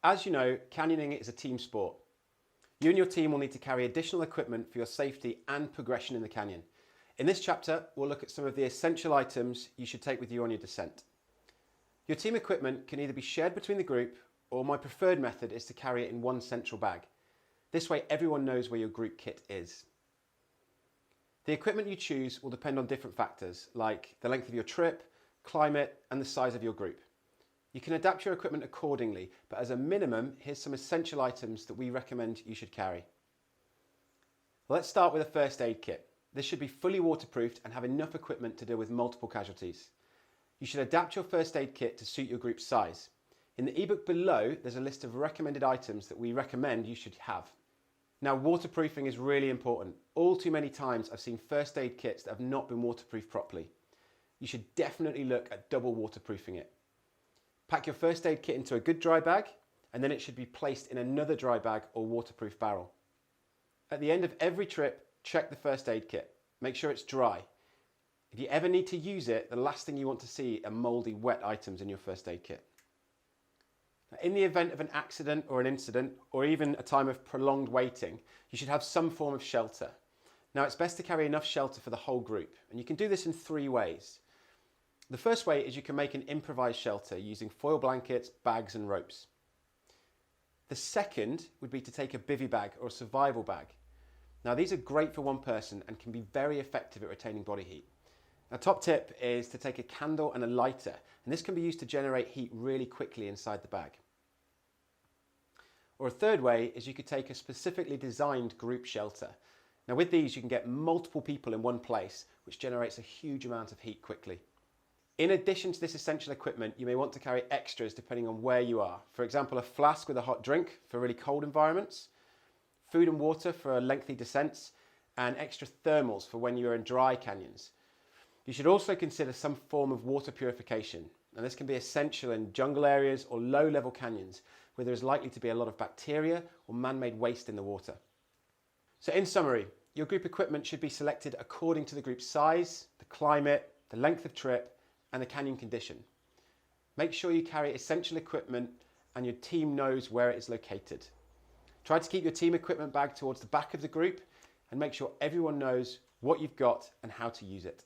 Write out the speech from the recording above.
As you know, canyoning is a team sport. You and your team will need to carry additional equipment for your safety and progression in the canyon. In this chapter, we'll look at some of the essential items you should take with you on your descent. Your team equipment can either be shared between the group, or my preferred method is to carry it in one central bag. This way everyone knows where your group kit is. The equipment you choose will depend on different factors like the length of your trip, climate, and the size of your group. You can adapt your equipment accordingly, but as a minimum, here's some essential items that we recommend you should carry. Let's start with a first aid kit. This should be fully waterproofed and have enough equipment to deal with multiple casualties. You should adapt your first aid kit to suit your group's size. In the ebook below, there's a list of recommended items that we recommend you should have. Now, waterproofing is really important. All too many times I've seen first aid kits that have not been waterproofed properly. You should definitely look at double waterproofing it. Pack your first aid kit into a good dry bag, and then it should be placed in another dry bag or waterproof barrel. At the end of every trip, check the first aid kit. Make sure it's dry. If you ever need to use it, the last thing you want to see are mouldy, wet items in your first aid kit. Now, in the event of an accident or an incident, or even a time of prolonged waiting, you should have some form of shelter. Now, it's best to carry enough shelter for the whole group, and you can do this in 3 ways. The first way is you can make an improvised shelter using foil blankets, bags, and ropes. The second would be to take a bivy bag or a survival bag. Now, these are great for one person and can be very effective at retaining body heat. A top tip is to take a candle and a lighter, and this can be used to generate heat really quickly inside the bag. Or a third way is you could take a specifically designed group shelter. Now, with these you can get multiple people in one place, which generates a huge amount of heat quickly. In addition to this essential equipment, you may want to carry extras depending on where you are. For example, a flask with a hot drink for really cold environments, food and water for lengthy descents, and extra thermals for when you're in dry canyons. You should also consider some form of water purification, and this can be essential in jungle areas or low-level canyons where there is likely to be a lot of bacteria or man-made waste in the water. So in summary, your group equipment should be selected according to the group's size, the climate, the length of trip, and the canyon condition. Make sure you carry essential equipment and your team knows where it is located. Try to keep your team equipment bag towards the back of the group and make sure everyone knows what you've got and how to use it.